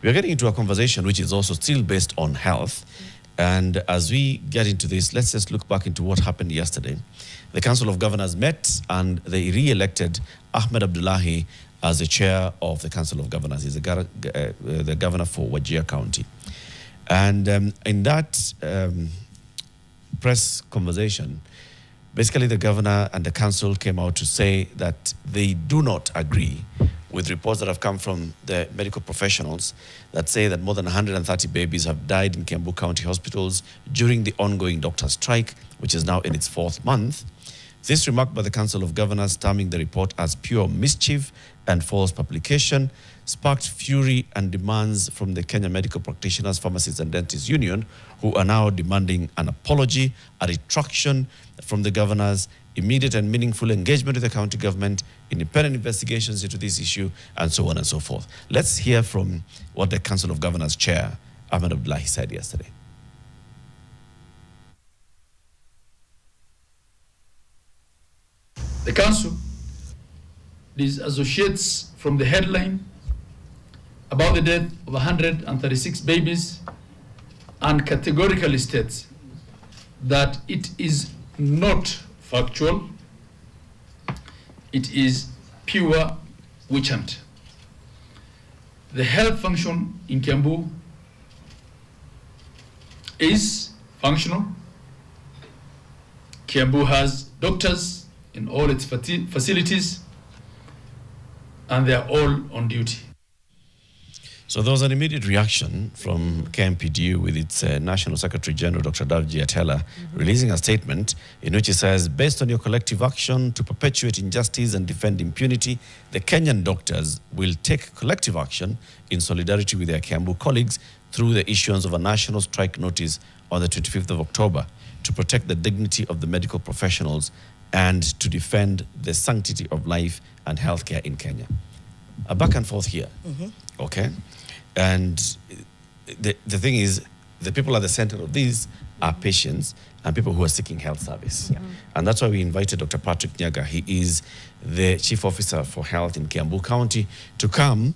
We are getting into a conversation which is also still based on health. And as we get into this, let's just look back into what happened yesterday. The Council of Governors met and they re-elected Ahmed Abdullahi as the chair of the Council of Governors. He's the governor for Wajir County. And in that press conversation, basically the governor and the council came out to say that they do not agree with reports that have come from the medical professionals that say that more than 130 babies have died in Kiambu County hospitals during the ongoing doctor strike, which is now in its 4th month. This remark by the Council of Governors, terming the report as pure mischief and false publication, sparked fury and demands from the Kenya Medical Practitioners, Pharmacists and Dentists Union, who are now demanding an apology, a retraction from the governors, immediate and meaningful engagement with the county government, independent investigations into this issue, and so on and so forth. Let's hear from what the Council of Governors Chair, Ahmed Abdullahi, said yesterday. The council disassociates from the headline about the death of 136 babies and categorically states that it is not factual, it is pure witch hunt. The health function in Kiambu is functional. Kiambu has doctors in all its facilities, and they are all on duty. So there was an immediate reaction from KMPDU with its National Secretary General, Dr. Davji Atela, releasing a statement in which he says, based on your collective action to perpetuate injustice and defend impunity, the Kenyan doctors will take collective action in solidarity with their Kiambu colleagues through the issuance of a national strike notice on the 25th of October to protect the dignity of the medical professionals and to defend the sanctity of life and healthcare in Kenya. A back and forth here, okay? And the thing is, the people at the center of these are patients and people who are seeking health service. And that's why we invited Dr. Patrick Nyagah. He is the Chief Officer for Health in Kiambu County to come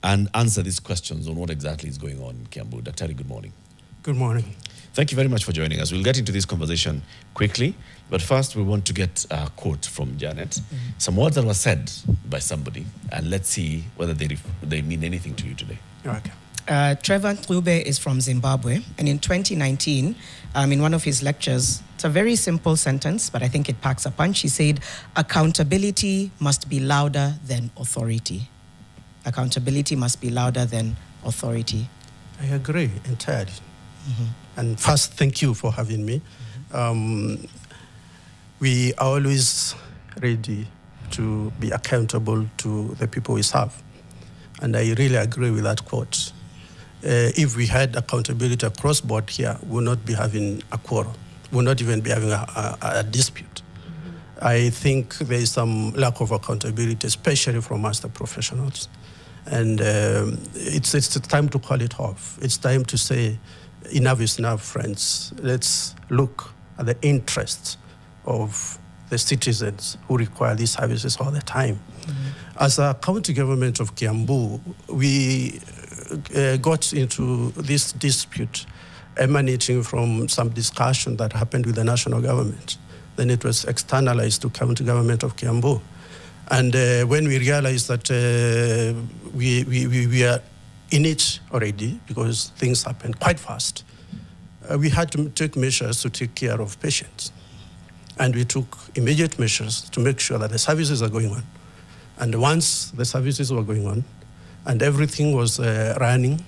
and answer these questions on what exactly is going on in Kiambu. Dr. Good morning. Good morning. Thank you very much for joining us. We'll get into this conversation quickly, but first we want to get a quote from Janet. Some words that were said by somebody, and let's see whether they mean anything to you today. Okay. Trevor Trube is from Zimbabwe, and in 2019, in one of his lectures, it's a very simple sentence, but I think it packs a punch. He said, accountability must be louder than authority. Accountability must be louder than authority. I agree entirely. And first, thank you for having me. We are always ready to be accountable to the people we serve. And I really agree with that quote. If we had accountability across board here, we would not be having a quarrel. We would not even be having a dispute. I think there is some lack of accountability, especially from us, the professionals. And it's time to call it off. It's time to say, enough is enough, friends. Let's look at the interests of the citizens who require these services all the time. As a county government of Kiambu, we got into this dispute emanating from some discussion that happened with the national government. Then it was externalized to county government of Kiambu. And when we realized that we are in it already, because things happened quite fast, we had to take measures to take care of patients. And we took immediate measures to make sure that the services are going on. And once the services were going on and everything was running,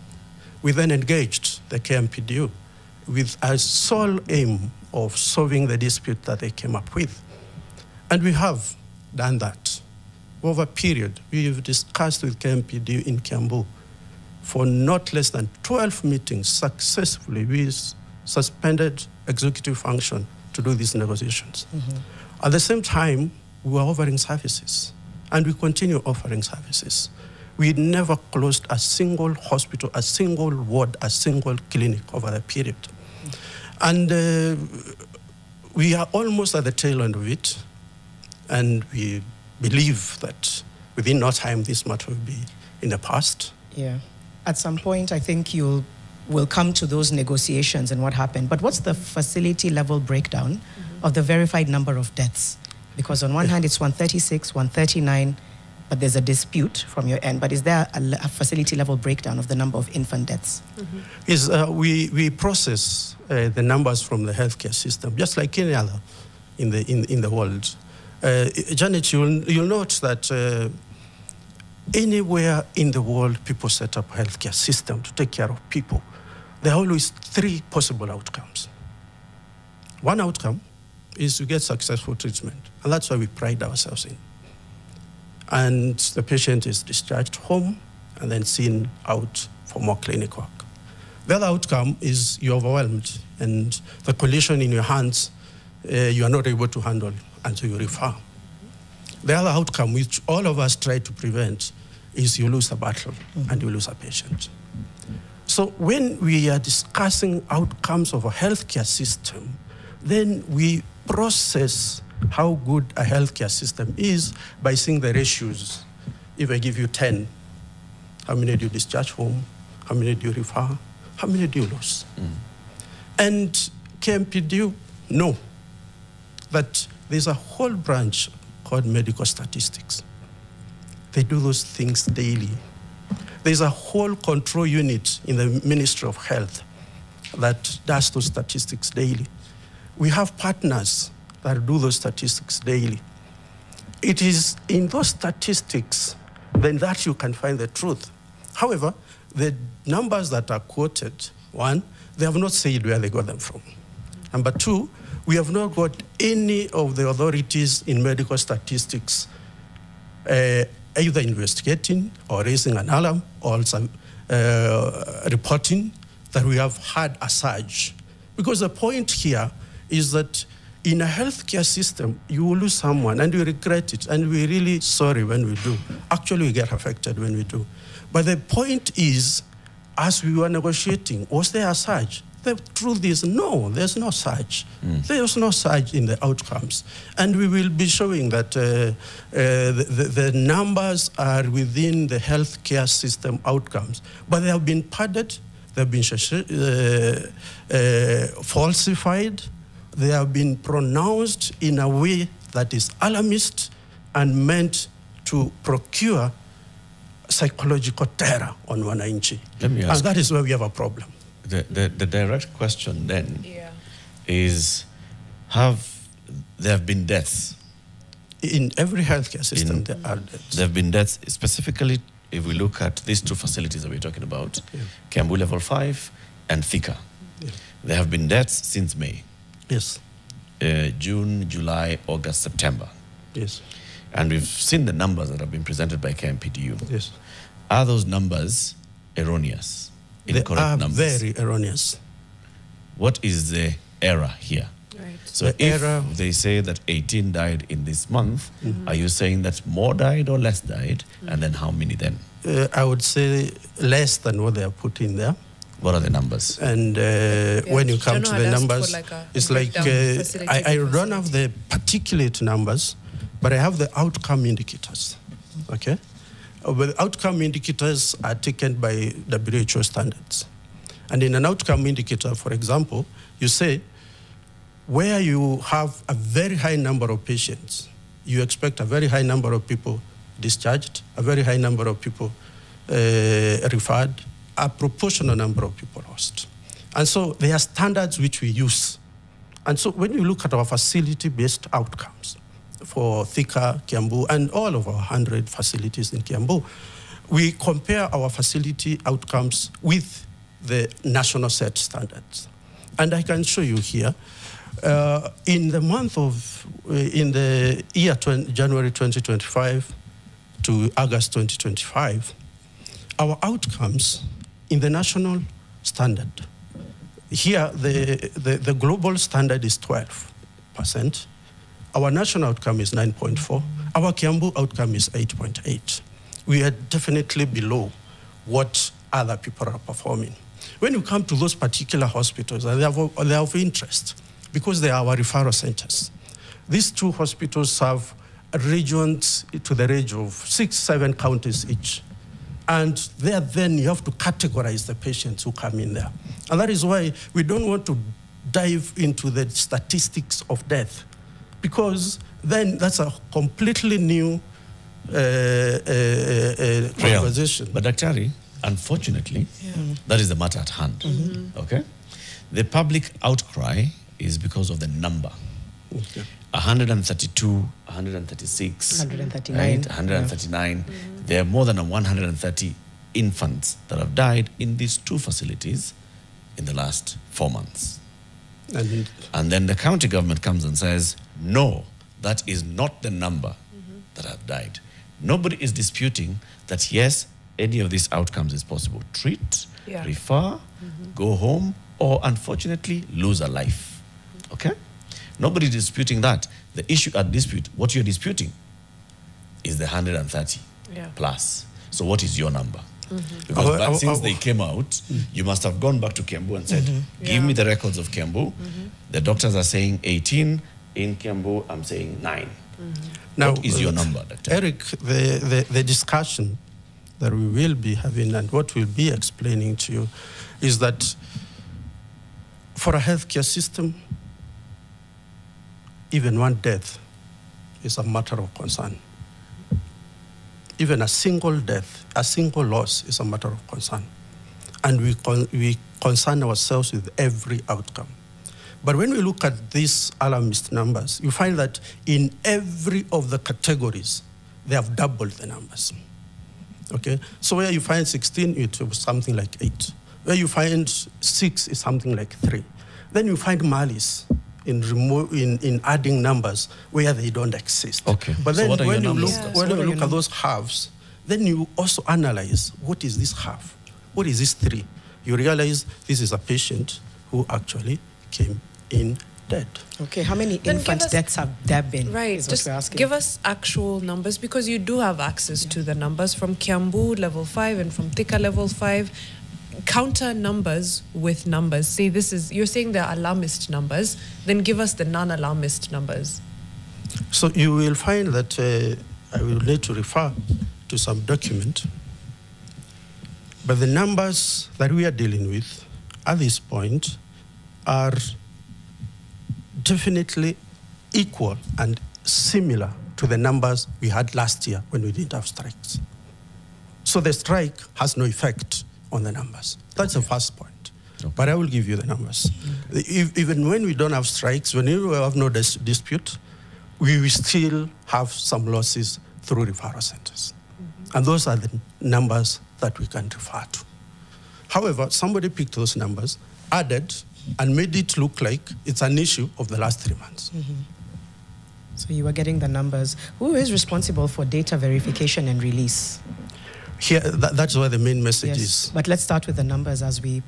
we then engaged the KMPDU with a sole aim of solving the dispute that they came up with. And we have done that. Over a period, we've discussed with KMPDU in Kiambu for not less than 12 meetings successfully. We suspended executive function to do these negotiations. At the same time, we were offering services, and we continue offering services. We never closed a single hospital, a single ward, a single clinic over the period. And we are almost at the tail end of it, and we believe that within no time this matter will be in the past. Yeah. At some point, I think we'll come to those negotiations and what happened. But what's the facility level breakdown of the verified number of deaths? Because on one hand, it's 136, 139, but there's a dispute from your end. But is there a facility level breakdown of the number of infant deaths? We process the numbers from the healthcare system, just like any other in the world. Janet, you'll note that anywhere in the world people set up a healthcare system to take care of people, there are always three possible outcomes. One outcome is to get successful treatment, and that's why we pride ourselves in. And the patient is discharged home and then seen out for more clinic work. The other outcome is you're overwhelmed, and the condition in your hands you are not able to handle until you refer. The other outcome, which all of us try to prevent, is you lose a battle and you lose a patient. So when we are discussing outcomes of a healthcare system, then we process how good a healthcare system is by seeing the ratios. If I give you 10, how many do you discharge home? How many do you refer? How many do you lose? And KMPDU know that there's a whole branch called medical statistics. They do those things daily. There's a whole control unit in the Ministry of Health that does those statistics daily. We have partners that do those statistics daily. It is in those statistics then that you can find the truth. However, the numbers that are quoted, one, they have not said where they got them from. Number two, we have not got any of the authorities in medical statistics either investigating or raising an alarm or reporting that we have had a surge. Because the point here is that in a healthcare system, you will lose someone and you regret it, and we're really sorry when we do. Actually, we get affected when we do. But the point is, as we were negotiating, was there a surge? The truth is, no, there's no surge. There's no surge in the outcomes. And we will be showing that the numbers are within the healthcare system outcomes. But they have been padded, they have been falsified, they have been pronounced in a way that is alarmist and meant to procure psychological terror on wananchi. And that is where we have a problem. The direct question then is, there have been deaths? In every healthcare system, there are deaths. There have been deaths, specifically if we look at these two facilities that we're talking about, Kiambu Level 5 and Thika. There have been deaths since May. Yes. June, July, August, September. Yes. And we've seen the numbers that have been presented by KMPDU. Yes. Are those numbers erroneous? Incorrect they are numbers? Very erroneous. What is the error here? Right. So if they say that 18 died in this month, are you saying that more died or less died? And then how many then? I would say less than what they are put in there. What are the numbers? And when you come to the numbers, it's like, I don't have the particulate numbers, but I have the outcome indicators, okay? But outcome indicators are taken by WHO standards. And in an outcome indicator, for example, you say, where you have a very high number of patients, you expect a very high number of people discharged, a very high number of people referred, a proportional number of people lost. And so there are standards which we use. And so when you look at our facility-based outcomes for Thika, Kiambu, and all of our 100 facilities in Kiambu, we compare our facility outcomes with the national set standards. And I can show you here, in the year January 2025 to August 2025, our outcomes in the national standard, here the global standard is 12%. Our national outcome is 9.4. Our Kiambu outcome is 8.8. We are definitely below what other people are performing. When you come to those particular hospitals, they are of interest because they are our referral centers. These two hospitals have regions to the range of 6, 7 counties each. And there then you have to categorize the patients who come in there. And that is why we don't want to dive into the statistics of death, because then that's a completely new conversation. But Dr. Unfortunately, that is the matter at hand. Okay? The public outcry is because of the number. Okay. 132, 136, 139. right? 139. There are more than 130 infants that have died in these two facilities in the last 4 months. And then the county government comes and says, no, that is not the number that have died. Nobody is disputing that, yes, any of these outcomes is possible. Treat, refer, go home, or unfortunately lose a life. Okay? Nobody is disputing that. The issue at dispute, what you're disputing, is the 130 plus. So what is your number? Because since they came out, you must have gone back to Kiambu and said, give me the records of Kiambu. The doctors are saying 18. In Kiambu, I'm saying 9. Now, what is your number, Doctor? Eric, the discussion that we will be having and what we'll be explaining to you is that for a healthcare system, even one death is a matter of concern. Even a single death, a single loss is a matter of concern. And we concern ourselves with every outcome. But when we look at these alarmist numbers, you find that in every of the categories, they have doubled the numbers. Okay? So where you find 16, it was something like 8. Where you find 6 is something like 3. Then you find malice in adding numbers where they don't exist. Okay. But then so when you look at those halves, then you also analyze, what is this half? What is this 3? You realize this is a patient who actually came in dead. Okay, how many infant deaths have there been? Right, just give us actual numbers, because you do have access to the numbers from Kiambu level 5 and from Thika level 5. Counter numbers with numbers. See, this is, you're saying they're alarmist numbers, then give us the non-alarmist numbers. So you will find that I will need to refer to some document, but the numbers that we are dealing with at this point are definitely equal and similar to the numbers we had last year when we didn't have strikes. So the strike has no effect on the numbers. That's the first point. But I will give you the numbers. Even when we don't have strikes, when we have no dispute, we will still have some losses through referral centers. And those are the numbers that we can refer to. However, somebody picked those numbers, added, and made it look like it's an issue of the last 3 months. So you were getting the numbers. Who is responsible for data verification and release? Here, that's where the main message is. But let's start with the numbers as we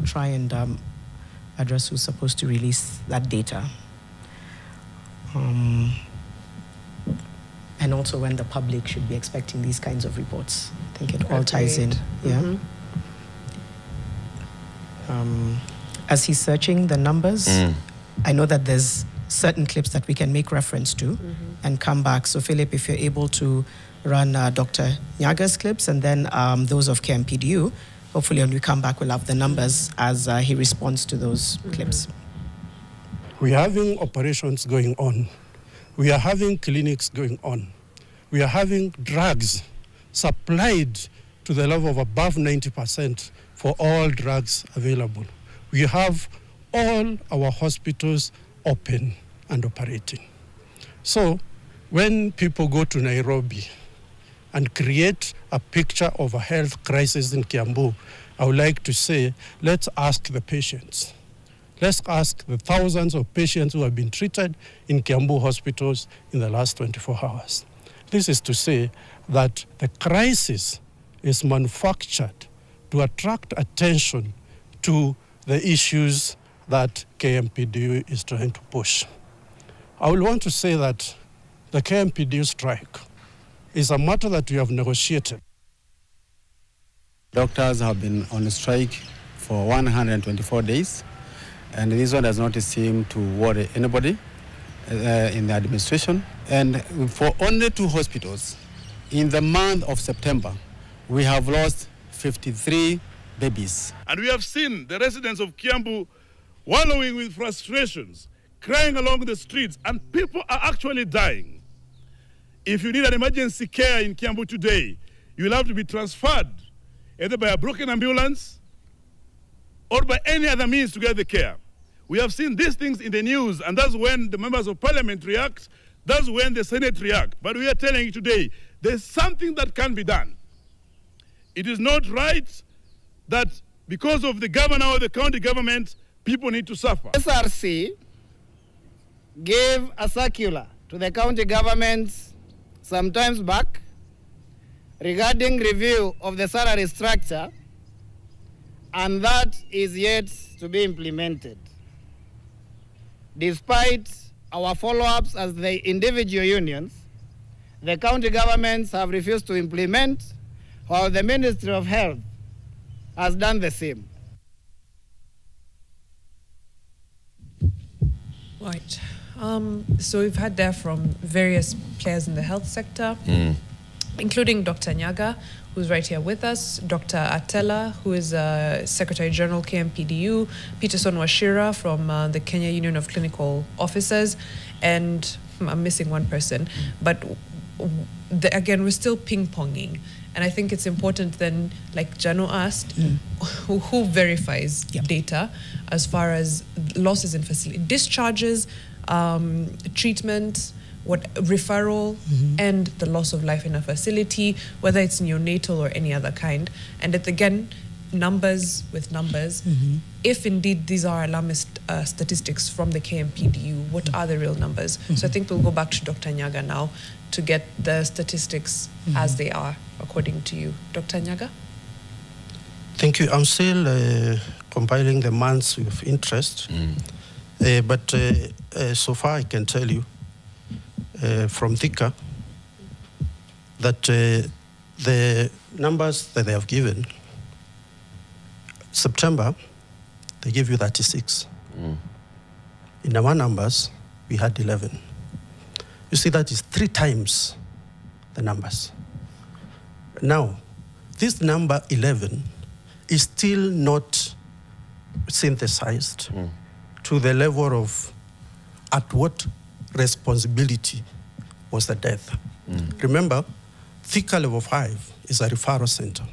try and address who's supposed to release that data. And also when the public should be expecting these kinds of reports. I think it all ties in. Yeah. As he's searching the numbers, I know that there's certain clips that we can make reference to and come back. So Philip, if you're able to run Dr. Nyagah's clips and then those of KMPDU, hopefully when we come back we'll have the numbers as he responds to those clips. We are having operations going on. We are having clinics going on. We are having drugs supplied to the level of above 90% for all drugs available. We have all our hospitals open and operating. So when people go to Nairobi and create a picture of a health crisis in Kiambu, I would like to say, let's ask the patients. Let's ask the thousands of patients who have been treated in Kiambu hospitals in the last 24 hours. This is to say that the crisis is manufactured to attract attention to the issues that KMPDU is trying to push. I will want to say that the KMPDU strike is a matter that we have negotiated. Doctors have been on strike for 124 days, and this one does not seem to worry anybody in the administration. And for only 2 hospitals, in the month of September, we have lost 53 babies. And we have seen the residents of Kiambu wallowing with frustrations, crying along the streets, and people are actually dying. If you need an emergency care in Kiambu today, you will have to be transferred either by a broken ambulance or by any other means to get the care. We have seen these things in the news, and that's when the members of parliament react, that's when the Senate react. But we are telling you today, there's something that can be done. It is not right that because of the governor or the county government, people need to suffer. SRC gave a circular to the county governments some times back regarding review of the salary structure, and that is yet to be implemented. Despite our follow-ups as the individual unions, the county governments have refused to implement, while the Ministry of Health has done the same. Right. So we've had there from various players in the health sector, including Dr. Nyagah, who's right here with us, Dr. Atela, who is Secretary General KMPDU, Peterson Washira from the Kenya Union of Clinical Officers, and I'm missing one person, but again, we're still ping-ponging. And I think it's important then, like Jano asked, who verifies data as far as losses in facility, discharges, treatment, referral, and the loss of life in a facility, whether it's neonatal or any other kind. And it, again, numbers with numbers. If indeed these are alarmist statistics from the KMPDU, what are the real numbers? So I think we'll go back to Dr. Nyagah now to get the statistics as they are, according to you. Dr. Nyagah? Thank you. I'm still compiling the months of interest, but so far I can tell you from Thika that the numbers that they have given, September, they gave you 36. In our numbers, we had 11. You see, that is 3 times the numbers. Now, this number 11 is still not synthesized to the level of at what responsibility was the death. Remember, Thika level 5 is a referral center.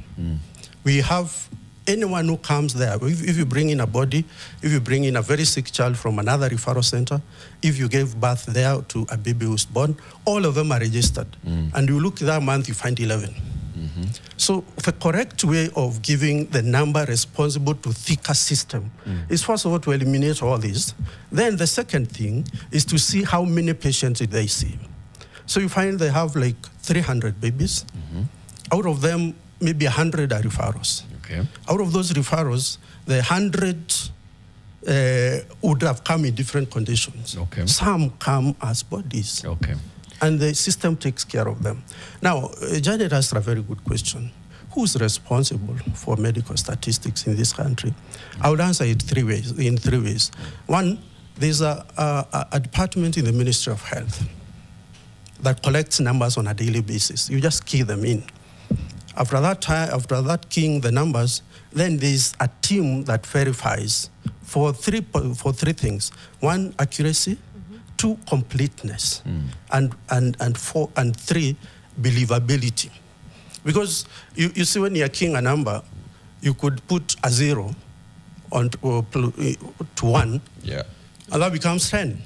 We have anyone who comes there, if you bring in a body, if you bring in a very sick child from another referral center, if you gave birth there to a baby who's born, all of them are registered. And you look that month, you find 11. So the correct way of giving the number responsible to Thika system is first of all to eliminate all this. Then the second thing is to see how many patients did they see. So you find they have like 300 babies. Out of them, maybe 100 are referrals. Out of those referrals, the 100 would have come in different conditions. Some come as bodies. And the system takes care of them. Now, Janet asked a very good question. Who's responsible for medical statistics in this country? I would answer it in three ways. One, there's a department in the Ministry of Health that collects numbers on a daily basis. You just key them in. After that keying the numbers, then there's a team that verifies for three things. One, accuracy. 2, completeness. And 3, believability. Because you see, when you're keying a number, you could put a 0 on to 1, and that becomes 10.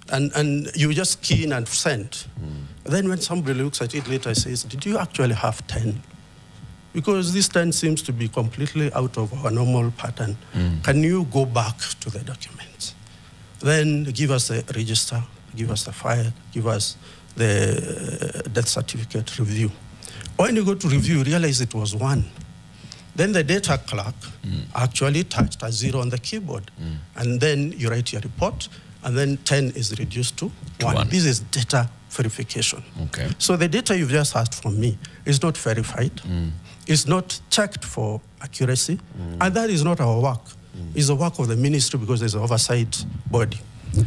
And you just key in and send. Then when somebody looks at it later, says, did you actually have 10? Because this 10 seems to be completely out of our normal pattern. Can you go back to the documents? Then give us the register, give us the file, give us the death certificate review. When you go to review, you realize it was 1. Then the data clerk actually touched a 0 on the keyboard. And then you write your report, and then 10 is reduced to 1. This is data verification. So the data you've just asked from me is not verified. It's not checked for accuracy. And that is not our work. It's the work of the ministry because there's an oversight body.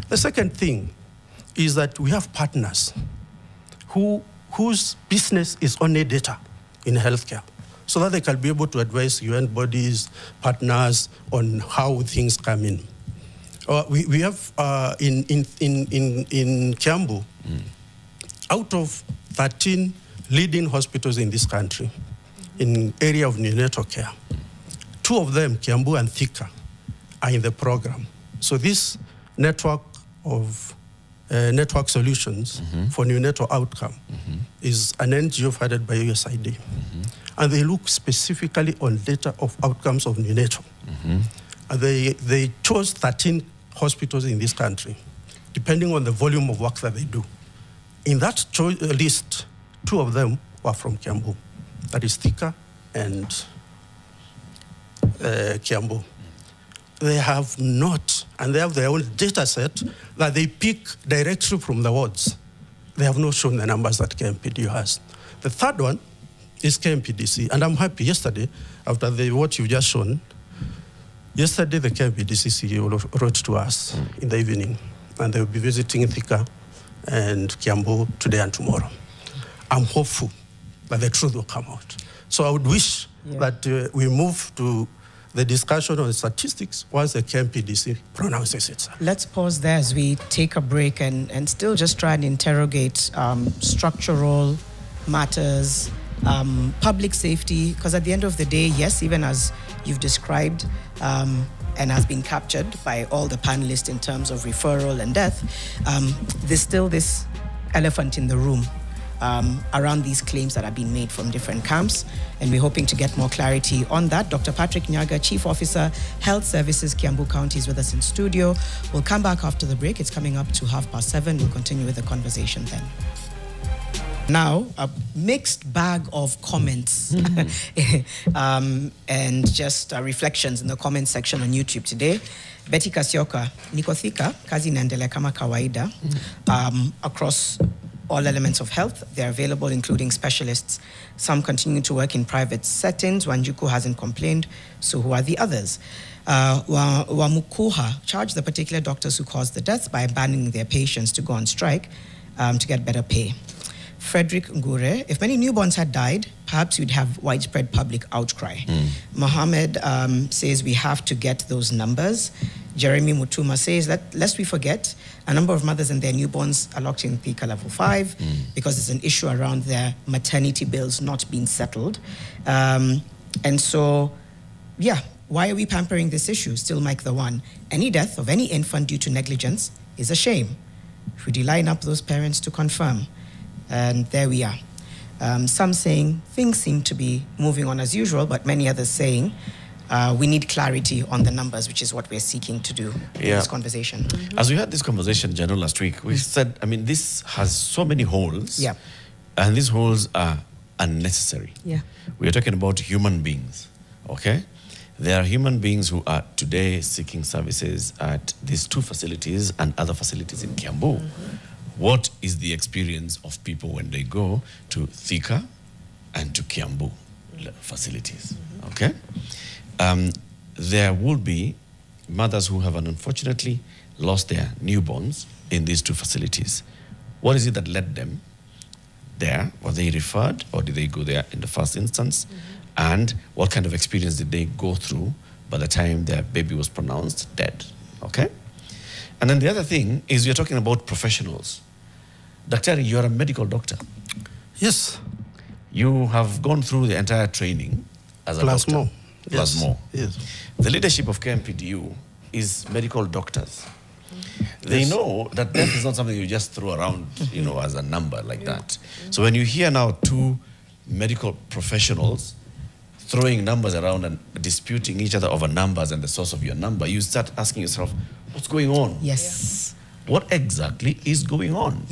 The second thing is that we have partners whose business is only data in healthcare. so that they can be able to advise UN bodies, partners on how things come in. We have in Kiambu, out of 13 leading hospitals in this country, in area of neonatal care, 2 of them, Kiambu and Thika, are in the program. So this network of network solutions for neonatal outcome is an NGO funded by USAID. And they look specifically on data of outcomes of neonatal. And they chose 13 hospitals in this country, depending on the volume of work that they do. In that list, 2 of them were from Kiambu. That is Thika and Kiambu. They have not, and they have their own data set that they pick directly from the wards. They have not shown the numbers that KMPDU has. The third one is KMPDC, and I'm happy yesterday, after what you've just shown, yesterday the KMPDC CEO wrote to us in the evening, and they will be visiting Thika and Kiambu today and tomorrow. I'm hopeful that the truth will come out. So I would wish that we move to the discussion on statistics once the KMPDC pronounces itself. Let's pause there as we take a break and still just try and interrogate structural matters, public safety, because at the end of the day, yes, even as you've described and has been captured by all the panelists in terms of referral and death, there's still this elephant in the room around these claims that have been made from different camps, and we're hoping to get more clarity on that. Dr. Patrick Nyagah, Chief Officer, Health Services, Kiambu County, is with us in studio. We'll come back after the break. It's coming up to 7:30. We'll continue with the conversation then. Now, a mixed bag of comments and just reflections in the comment section on YouTube today. Betty Kasioka, niko Thika, kazi inaendelea kama kawaida across all elements of health. They're available, including specialists. Some continue to work in private settings. Wanjuku hasn't complained, so who are the others? Wamukuha charged the particular doctors who caused the deaths by abandoning their patients to go on strike to get better pay. Frederick Ngure, if many newborns had died, perhaps you'd have widespread public outcry. Mohammed says we have to get those numbers. Jeremy Mutuma says that, lest we forget, a number of mothers and their newborns are locked in Thika level 5 because there's an issue around their maternity bills not being settled. And so, yeah, why are we pampering this issue? Still Mike the one. Any death of any infant due to negligence is a shame. Should you line up those parents to confirm? And there we are. Some saying things seem to be moving on as usual, but many others saying we need clarity on the numbers, which is what we're seeking to do in this conversation. As we had this conversation, General, last week, we said, I mean, this has so many holes, and these holes are unnecessary. We are talking about human beings, okay? There are human beings who are today seeking services at these 2 facilities and other facilities in Kiambu. What is the experience of people when they go to Thika and to Kiambu facilities, okay? There will be mothers who have unfortunately lost their newborns in these 2 facilities. What is it that led them there? Were they referred, or did they go there in the first instance? And what kind of experience did they go through by the time their baby was pronounced dead, okay? And then the other thing is we're talking about professionals. Daktari, you're a medical doctor. Yes. You have gone through the entire training as a doctor. More. Plus more. Yes. The leadership of KMPDU is medical doctors. They know that death is not something you just throw around, you know, as a number like that. So when you hear now 2 medical professionals throwing numbers around and disputing each other over numbers and the source of your number, you start asking yourself, what's going on? Yes. What exactly is going on?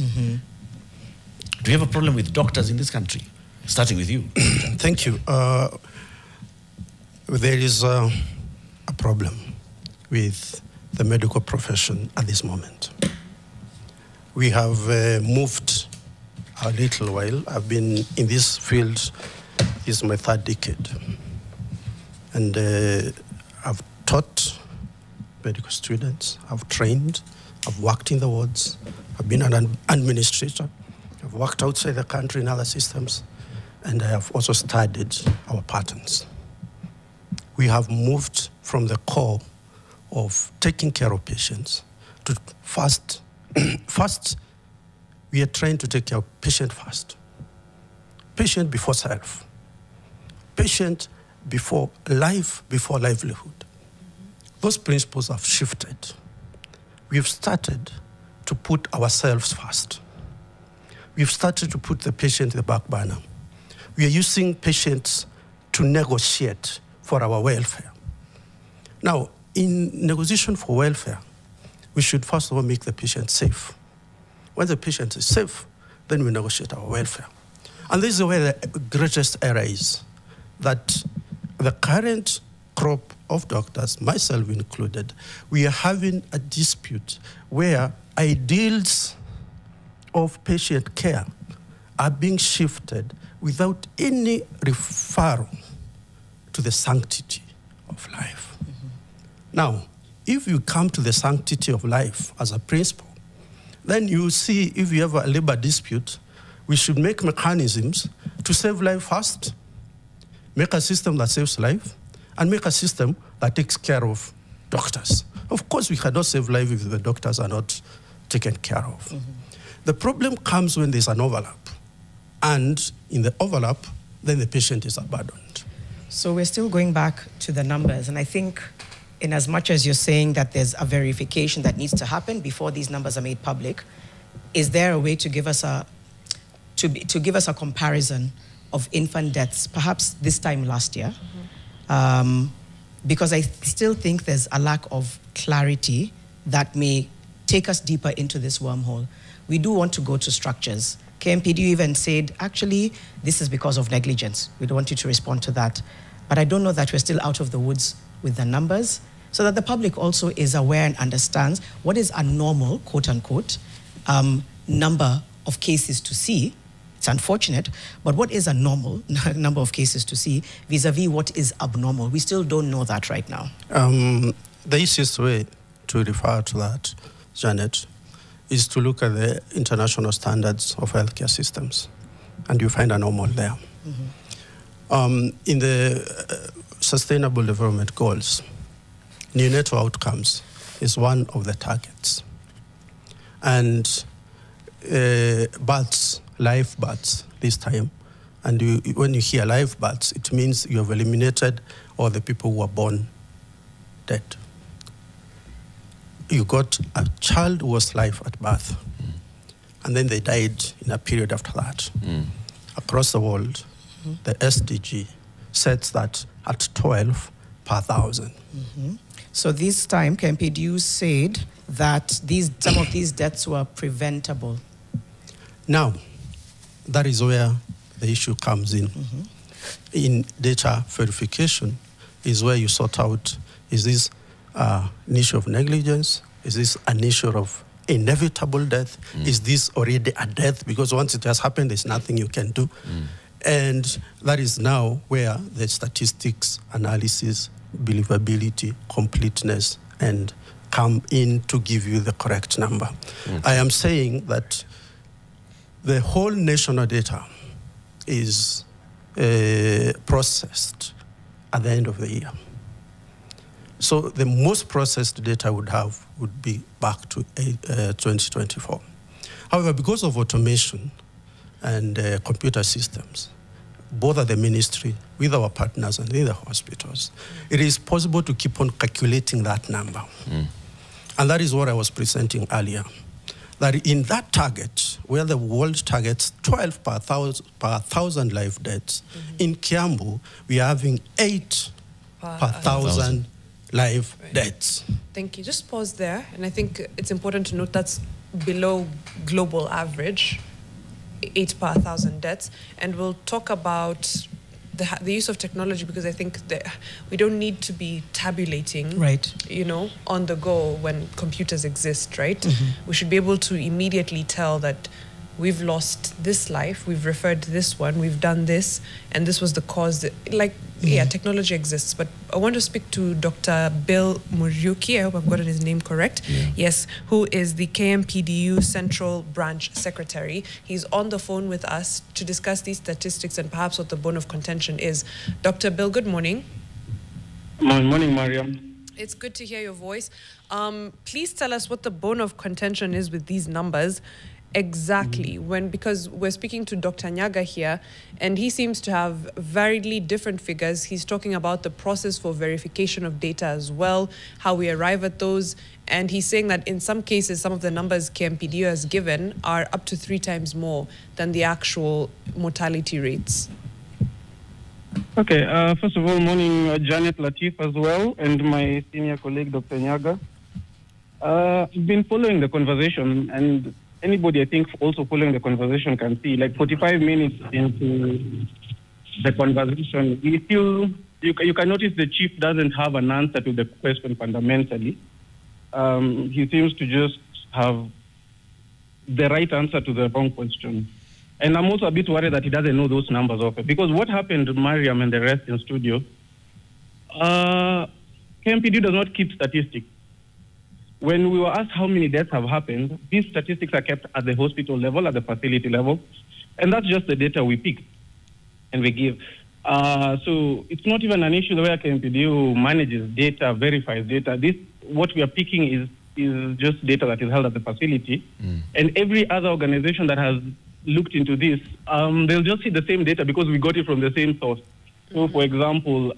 Do you have a problem with doctors in this country? Starting with you. Thank you. There is a problem with the medical profession at this moment. We have moved a little while. I've been in this field, this is my 3rd decade. And I've taught medical students, I've trained, I've worked in the wards, I've been an administrator, I've worked outside the country in other systems. and I have also studied our patterns. We have moved from the core of taking care of patients to first, we are trying to take care of patient first. Patient before self. Patient before life, before livelihood. Those principles have shifted. We've started to put ourselves first. We've started to put the patient in the back burner. We are using patients to negotiate for our welfare. Now, in negotiation for welfare, we should first of all make the patient safe. When the patient is safe, then we negotiate our welfare. And this is where the greatest error is, that the current crop of doctors, myself included, we are having a dispute where ideals of patient care are being shifted without any referral to the sanctity of life. Mm-hmm. Now, if you come to the sanctity of life as a principle, then you see if you have a labor dispute, we should make mechanisms to save life first, make a system that saves life, and make a system that takes care of doctors. Of course, we cannot save life if the doctors are not taken care of. Mm-hmm. The problem comes when there's an overlap. And in the overlap, then the patient is abandoned. So we're still going back to the numbers. And I think in as much as you're saying that there's a verification that needs to happen before these numbers are made public, is there a way to give us a comparison of infant deaths, perhaps this time last year? Mm-hmm. Because I still think there's a lack of clarity that may take us deeper into this wormhole. We do want to go to structures. KMPDU even said, actually, this is because of negligence. We don't want you to respond to that. But I don't know that we're still out of the woods with the numbers, so that the public also is aware and understands what is a normal, quote unquote, number of cases to see. It's unfortunate, but what is a normal number of cases to see vis-a-vis what is abnormal? We still don't know that right now. The easiest way to refer to that, Janet, is to look at the international standards of healthcare systems, and you find a normal there. Mm-hmm. In the Sustainable Development Goals, neonatal outcomes is one of the targets. And births, live births this time, and when you hear live births, it means you have eliminated all the people who are born dead. You got a child who was live at birth, and then they died in a period after that. Across the world, the SDG sets that at 12 per 1,000. So this time, KMPDU said that some of these deaths were preventable. Now, that is where the issue comes in. In data verification is where you sort out, is this an issue of negligence? Is this an issue of inevitable death? Is this already a death? Because once it has happened, there's nothing you can do. And that is now where the statistics, analysis, believability, completeness, and come in to give you the correct number. I am saying that the whole national data is processed at the end of the year. So the most processed data would be back to 2024. However, because of automation and computer systems, both at the ministry, with our partners and in the hospitals, it is possible to keep on calculating that number. And that is what I was presenting earlier. That in that target, where the world targets 12 per 1,000 live deaths, in Kiambu, we are having 8 per 1,000 live deaths. Thank you. Just pause there. And I think it's important to note that's below global average, 8 per 1,000 deaths. And we'll talk about the use of technology, because I think that we don't need to be tabulating, you know, on the go when computers exist, right? We should be able to immediately tell that we've lost this life, we've referred to this one, we've done this, and this was the cause. Yeah, technology exists, but I want to speak to Dr. Bill Muriuki, I hope I've gotten his name correct. Yeah. Yes, who is the KMPDU Central Branch Secretary. He's on the phone with us to discuss these statistics and perhaps what the bone of contention is. Dr. Bill, good morning. Good morning, Mariam. It's good to hear your voice. Please tell us what the bone of contention is with these numbers. Exactly, because we're speaking to Dr. Nyagah here, and he seems to have variedly different figures. He's talking about the process for verification of data as well, how we arrive at those, and he's saying that in some cases, some of the numbers KMPDU has given are up to 3 times more than the actual mortality rates. Okay, first of all, morning, Janet Latif as well, and my senior colleague, Dr. Nyagah. I've been following the conversation, and anybody, I think, also following the conversation can see, like 45 minutes into the conversation, you can notice the chief doesn't have an answer to the question fundamentally. He seems to just have the right answer to the wrong question. And I'm also a bit worried that he doesn't know those numbers of it. Because what happened to Mariam and the rest in studio, KMPDU does not keep statistics. When we were asked how many deaths have happened, these statistics are kept at the hospital level, at the facility level, and that's just the data we pick and we give. So it's not even an issue the way KMPDU manages data, verifies data. What we are picking is just data that is held at the facility. And every other organization that has looked into this, they'll just see the same data because we got it from the same source. So, for example,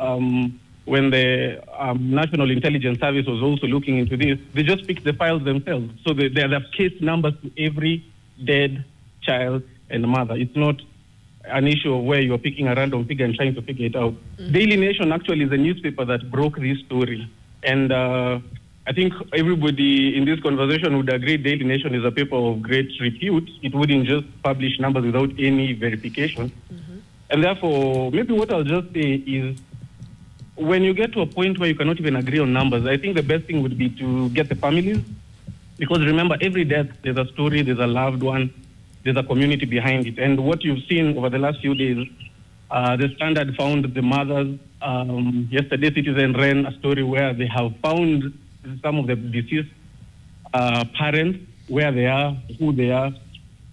when the National Intelligence Service was also looking into this, they just picked the files themselves. So they have case numbers to every dead child and mother. It's not an issue of where you're picking a random figure and trying to figure it out. Daily Nation actually is a newspaper that broke this story. And I think everybody in this conversation would agree Daily Nation is a paper of great repute. It wouldn't just publish numbers without any verification. And therefore, maybe what I'll just say is, when you get to a point where you cannot even agree on numbers, I think the best thing would be to get the families. Because remember, every death, there's a story, there's a loved one, there's a community behind it. And what you've seen over the last few days, the Standard found the mothers. Yesterday, Citizen ran a story where they have found some of the deceased parents, where they are, who they are.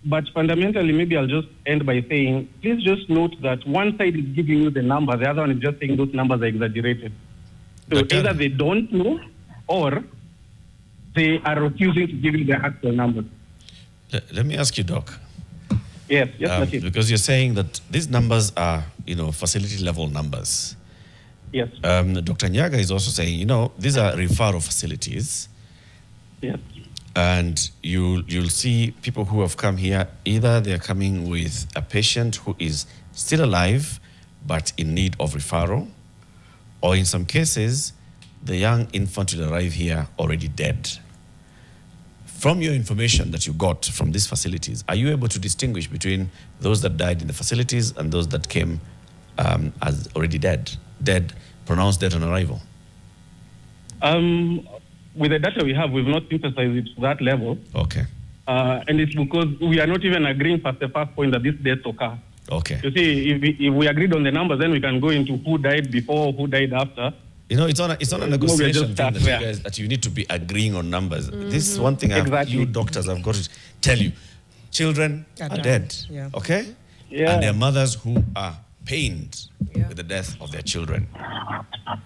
But fundamentally, maybe I'll just end by saying, please just note that one side is giving you the number, the other one is just saying those numbers are exaggerated. So either they don't know or they are refusing to give you the actual numbers. Let me ask you, Doc. Yes, that's it. Because you're saying that these numbers are, facility level numbers. Yes. Dr. Nyagah is also saying, these are referral facilities. Yes. And you'll see people who have come here, either they're coming with a patient who is still alive, but in need of referral, or in some cases, the young infant will arrive here already dead. From your information that you got from these facilities, are you able to distinguish between those that died in the facilities and those that came as already dead, pronounced dead on arrival? With the data we have, we've not synthesized it to that level. Okay. And it's because we are not even agreeing past the first point that these deaths occur. Okay. You see, if we agreed on the numbers, then we can go into who died before, who died after. It's not a negotiation thing that you need to be agreeing on numbers. This is one thing you doctors have got to tell you. Children are dead, okay? Yeah. And their mothers who are pained with the death of their children.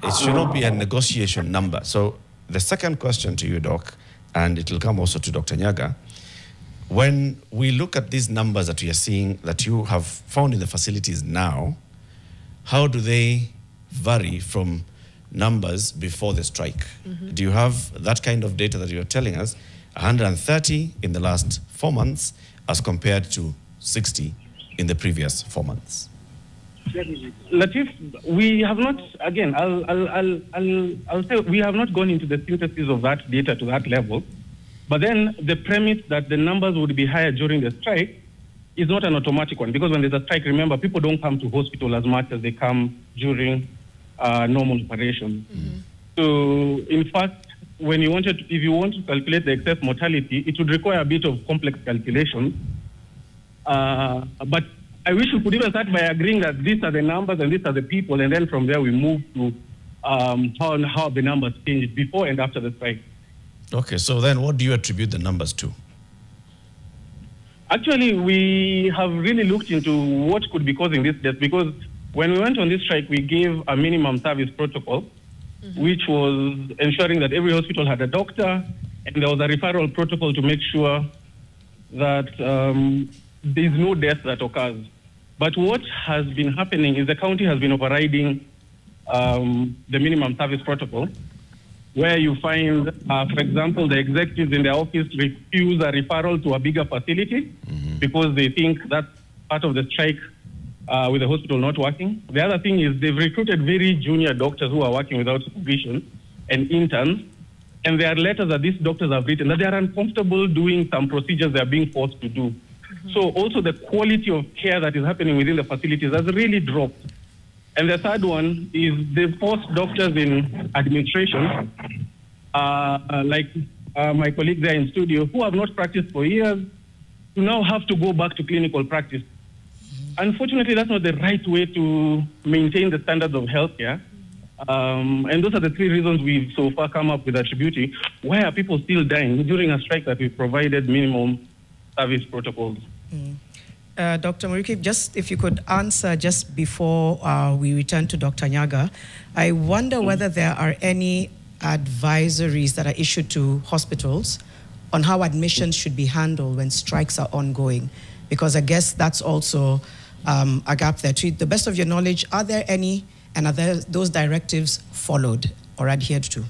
It should not be a negotiation number. So the second question to you, Doc, and it will come also to Dr. Nyagah, when we look at these numbers that we are seeing that you have found in the facilities now, how do they vary from numbers before the strike? Do you have that kind of data that you're telling us, 130 in the last 4 months as compared to 60 in the previous 4 months? Latif, we have not, again, I'll say we have not gone into the synthesis of that data to that level. But then the premise that the numbers would be higher during the strike is not an automatic one, because when there's a strike, remember, people don't come to hospital as much as they come during normal operations. So, in fact, when if you want to calculate the excess mortality, it would require a bit of complex calculation. But I wish we could even start by agreeing that these are the numbers and these are the people, and then from there we move to how the numbers changed before and after the strike. Okay, so then what do you attribute the numbers to? Actually, we have really looked into what could be causing this death, because when we went on this strike, we gave a minimum service protocol, which was ensuring that every hospital had a doctor, and there was a referral protocol to make sure that there is no death that occurs. But what has been happening is the county has been overriding the minimum service protocol, where you find, for example, the executives in their office refuse a referral to a bigger facility because they think that's part of the strike with the hospital not working. The other thing is they've recruited very junior doctors who are working without supervision and interns, and there are letters that these doctors have written that they are uncomfortable doing some procedures they are being forced to do. So also the quality of care that is happening within the facilities has really dropped. And the third one is they've forced doctors in administration, like my colleague there in studio, who have not practiced for years, to now have to go back to clinical practice. Unfortunately, that's not the right way to maintain the standards of healthcare. And those are the three reasons we've so far come up with attributing. Why are people still dying during a strike that we've provided minimum service protocols? Dr. Muriuki, just if you could answer just before we return to Dr. Nyagah, I wonder whether there are any advisories that are issued to hospitals on how admissions should be handled when strikes are ongoing, because I guess that's also a gap there. To the best of your knowledge, are there any, and are those directives followed or adhered to?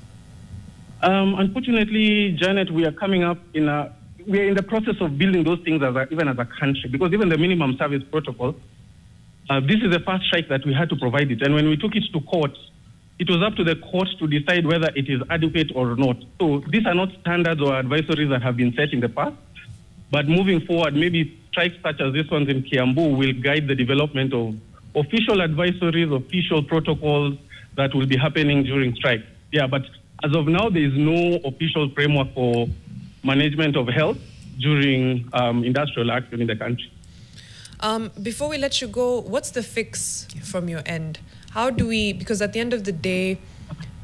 Unfortunately, Janet, we are coming up we are in the process of building those things even as a country, because even the minimum service protocol, this is the first strike that we had to provide it. And when we took it to court, it was up to the court to decide whether it is adequate or not. So these are not standards or advisories that have been set in the past, but moving forward, maybe strikes such as this one in Kiambu will guide the development of official advisories, official protocols that will be happening during strikes. Yeah, but as of now, there is no official framework for management of health during industrial action in the country. Before we let you go, what's the fix from your end? How do we, because at the end of the day,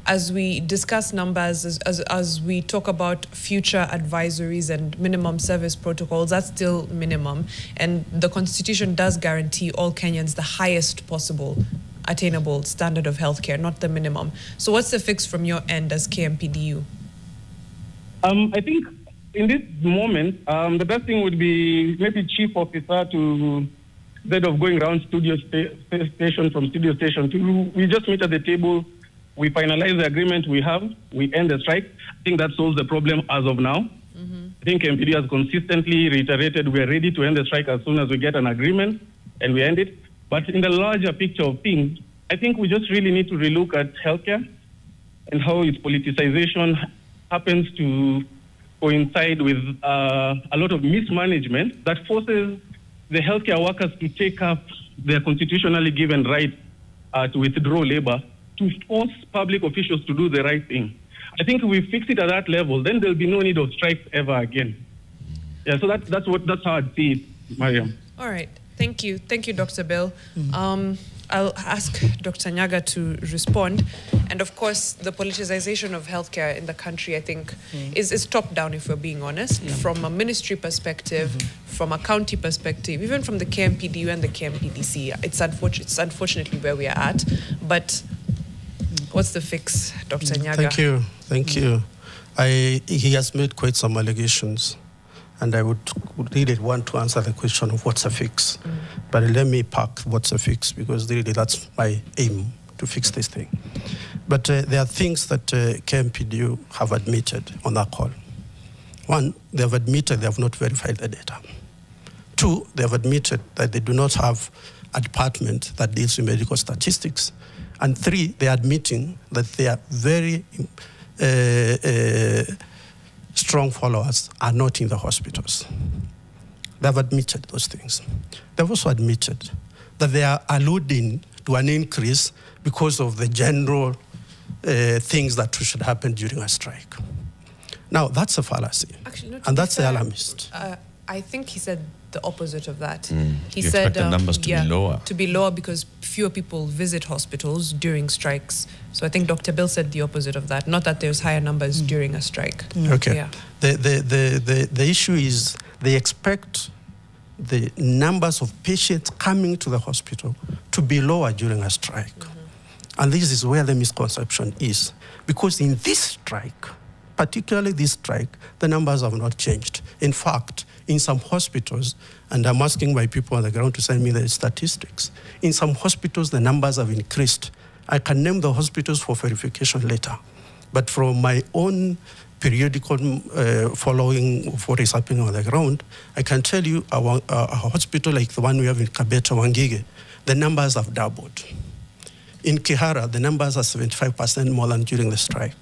as we discuss numbers, as we talk about future advisories and minimum service protocols, that's still minimum. And the Constitution does guarantee all Kenyans the highest possible attainable standard of healthcare, not the minimum. So what's the fix from your end as KMPDU? I think in this moment, the best thing would be maybe chief officer to, instead of going around station from studio station to, we just meet at the table, we finalize the agreement we have, we end the strike. I think that solves the problem as of now. I think KMPDU has consistently reiterated we are ready to end the strike as soon as we get an agreement and we end it. But in the larger picture of things, I think we just really need to relook at healthcare and how its politicization happens to coincide with a lot of mismanagement that forces the healthcare workers to take up their constitutionally given right to withdraw labor, to force public officials to do the right thing. I think if we fix it at that level, then there'll be no need of strikes ever again. Yeah, so that's how I'd see it, Mariam. All right. Thank you. Thank you, Dr. Bill. I'll ask Dr. Nyagah to respond. And of course, the politicization of healthcare in the country, I think, is top down, if we're being honest, from a ministry perspective, from a county perspective, even from the KMPDU and the KMPDC. It's unfortunately where we are at. But what's the fix, Dr. Nyagah? Thank you. Thank you. He has made quite some allegations. And I would really want to answer the question of what's a fix. But let me park what's a fix, because really that's my aim, to fix this thing. But there are things that KMPDU have admitted on that call. One, they have admitted they have not verified the data. Two, they have admitted that they do not have a department that deals with medical statistics. And three, they are admitting that they are very strong followers are not in the hospitals. They've admitted those things. They've also admitted that they are alluding to an increase because of the general things that should happen during a strike. Now, that's a fallacy. Actually, and that's the alarmist. I think he said the opposite of that. He You said expect the numbers to be lower. To be lower because fewer people visit hospitals during strikes. So I think Dr. Bill said the opposite of that. Not that there's higher numbers during a strike. Okay. Yeah. The issue is they expect the numbers of patients coming to the hospital to be lower during a strike. And this is where the misconception is. Because in this strike, particularly this strike, the numbers have not changed. In fact, in some hospitals, and I'm asking my people on the ground to send me the statistics, in some hospitals, the numbers have increased. I can name the hospitals for verification later. But from my own periodical following of what is happening on the ground, I can tell you a hospital like the one we have in Kabeta, Wangige, the numbers have doubled. In Kihara, the numbers are 75% more than during the strike.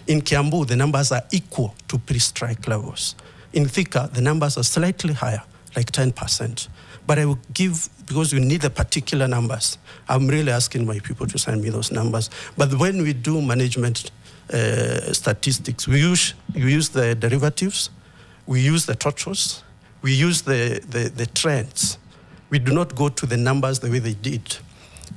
In Kiambu, the numbers are equal to pre-strike levels. In Thika, the numbers are slightly higher, like 10%. But I will give, because you need the particular numbers, I'm really asking my people to send me those numbers. But when we do management statistics, we use the derivatives, we use the totals, we use the trends. We do not go to the numbers the way they did.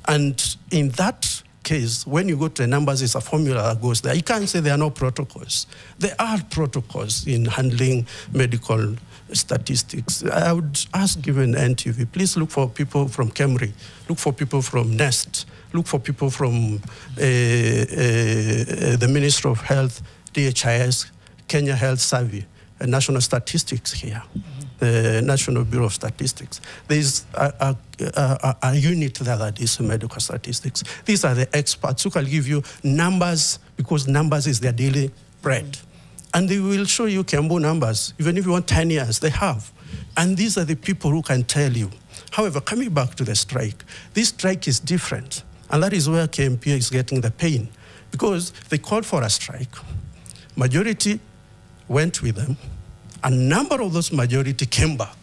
And in that case, when you go to the numbers, it's a formula that goes there. You can't say there are no protocols. There are protocols in handling medical statistics. I would ask even NTV, please look for people from KEMRI, look for people from NEST, look for people from the Ministry of Health, DHIS, Kenya Health Survey, and National Statistics here. The National Bureau of Statistics. There's a unit there that is medical statistics. These are the experts who can give you numbers because numbers is their daily bread. And they will show you Kiambu numbers. Even if you want 10 years, they have. And these are the people who can tell you. However, coming back to the strike, this strike is different. And that is where KMP is getting the pain. Because they called for a strike. Majority went with them. A number of those majority came back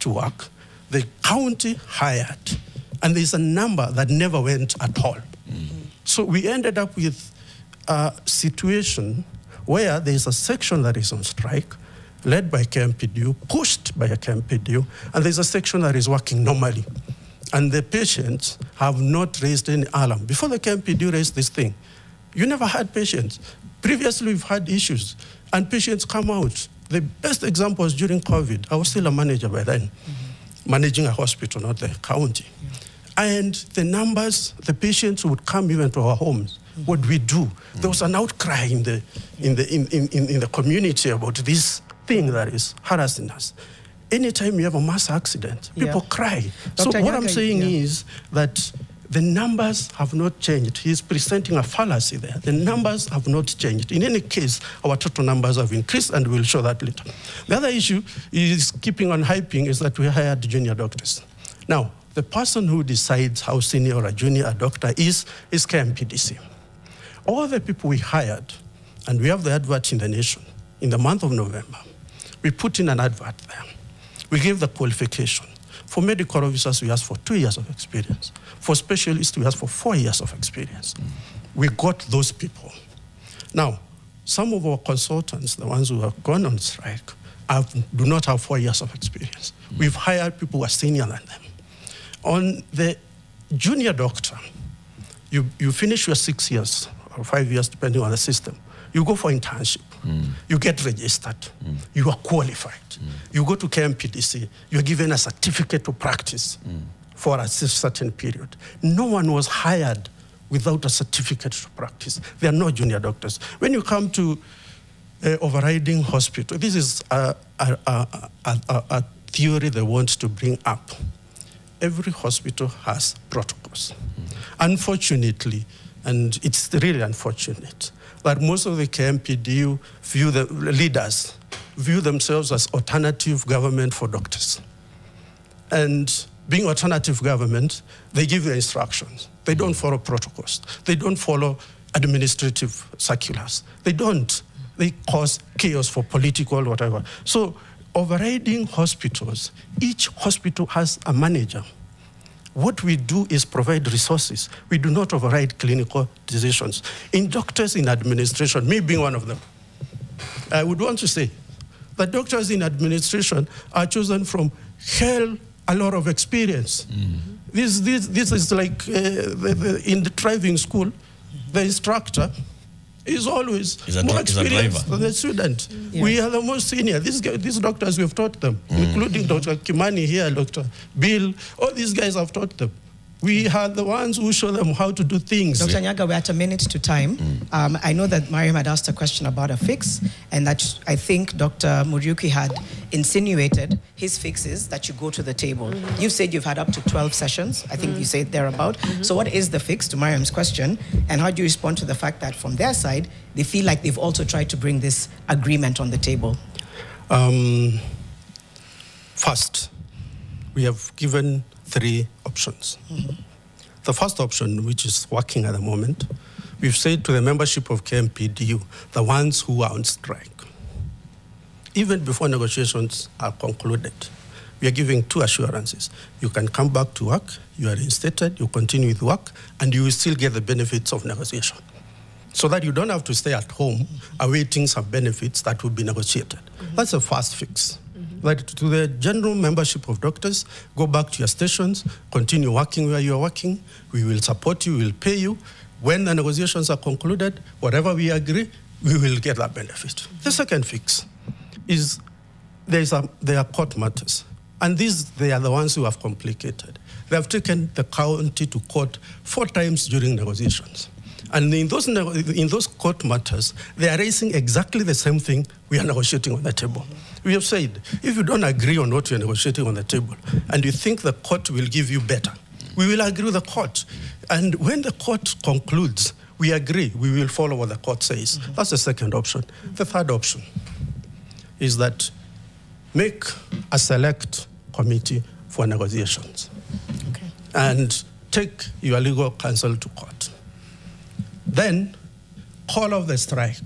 to work. The county hired. And there's a number that never went at all. So we ended up with a situation where there's a section that is on strike, led by KMPDU, pushed by a KMPDU, and there's a section that is working normally. And the patients have not raised any alarm. Before the KMPDU raised this thing, you never had patients. Previously, we've had issues, and patients come out. The best example was during COVID. I was still a manager by then, managing a hospital, not the county. And the numbers, the patients would come even to our homes. What we do? There was an outcry in the community about this thing that is harassing us. Anytime you have a mass accident, people cry. Dr. So what I'm Nyagah, saying is that the numbers have not changed. He's presenting a fallacy there. The numbers have not changed. In any case, our total numbers have increased, and we'll show that later. The other issue is keeping on hyping is that we hired junior doctors. Now, the person who decides how senior or a junior a doctor is KMPDC. All the people we hired, and we have the advert in the nation, in the month of November, we put in an advert there. We gave the qualification. For medical officers, we asked for 2 years of experience. For specialists, we asked for 4 years of experience. We got those people. Now, some of our consultants, the ones who have gone on strike, do not have 4 years of experience. We've hired people who are senior than them. On the junior doctor, you finish your 6 years or 5 years, depending on the system. You go for internship. You get registered. You are qualified. You go to KMPDC. You're given a certificate to practice for a certain period. No one was hired without a certificate to practice. There are no junior doctors. When you come to overriding hospital, this is a theory they want to bring up. Every hospital has protocols. Unfortunately, and it's really unfortunate, but most of the KMPDU leaders view themselves as alternative government for doctors. And being alternative government, they give the instructions. They don't follow protocols. They don't follow administrative circulars. They don't. They cause chaos for political whatever. So overriding hospitals, each hospital has a manager. What we do is provide resources. We do not override clinical decisions. In doctors in administration, me being one of them, I would want to say The doctors in administration are chosen from a lot of experience. This is like in the driving school, the instructor is always more experienced than the student. Yeah. We are the most senior. These doctors, we have taught them, including Dr. Kimani here, Dr. Bill, all these guys have taught them. We are the ones who show them how to do things. Dr. Nyagah, we're at a minute to time. I know that Mariam had asked a question about a fix, and that I think Dr. Muriuki had insinuated his fix is that you go to the table. You've said you've had up to 12 sessions. I think you said thereabout. So what is the fix, to Mariam's question, and how do you respond to the fact that from their side, they feel like they've also tried to bring this agreement on the table? First, we have given 3 options. The first option, which is working at the moment, we've said to the membership of KMPDU, the ones who are on strike, even before negotiations are concluded, we are giving 2 assurances. You can come back to work, you are reinstated, you continue with work, and you will still get the benefits of negotiation. So that you don't have to stay at home awaiting some benefits that will be negotiated. That's the first fix. That to the general membership of doctors, go back to your stations, continue working where you are working, we will support you, we will pay you. When the negotiations are concluded, whatever we agree, we will get that benefit. The second fix is there are court matters. And they are the ones who have complicated. They have taken the county to court 4 times during negotiations. And in those court matters, they are raising exactly the same thing we are negotiating on the table. We have said, if you don't agree on what we are negotiating on the table, and you think the court will give you better, we will agree with the court. And when the court concludes, we agree, we will follow what the court says. That's the second option. The third option is that make a select committee for negotiations. And take your legal counsel to court. Then call off the strike.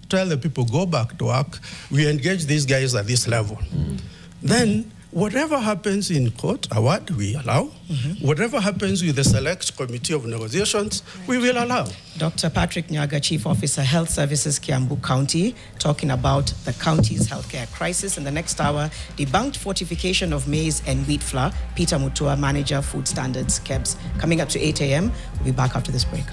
Tell the people, go back to work. We engage these guys at this level. Then whatever happens in court, award, we allow. Whatever happens with the select committee of negotiations, we will allow. Dr. Patrick Nyagah, Chief Officer, Health Services, Kiambu County, talking about the county's healthcare crisis. In the next hour, debunked fortification of maize and wheat flour. Peter Mutua, Manager, Food Standards, KEBS. Coming up to 8 a.m. We'll be back after this break.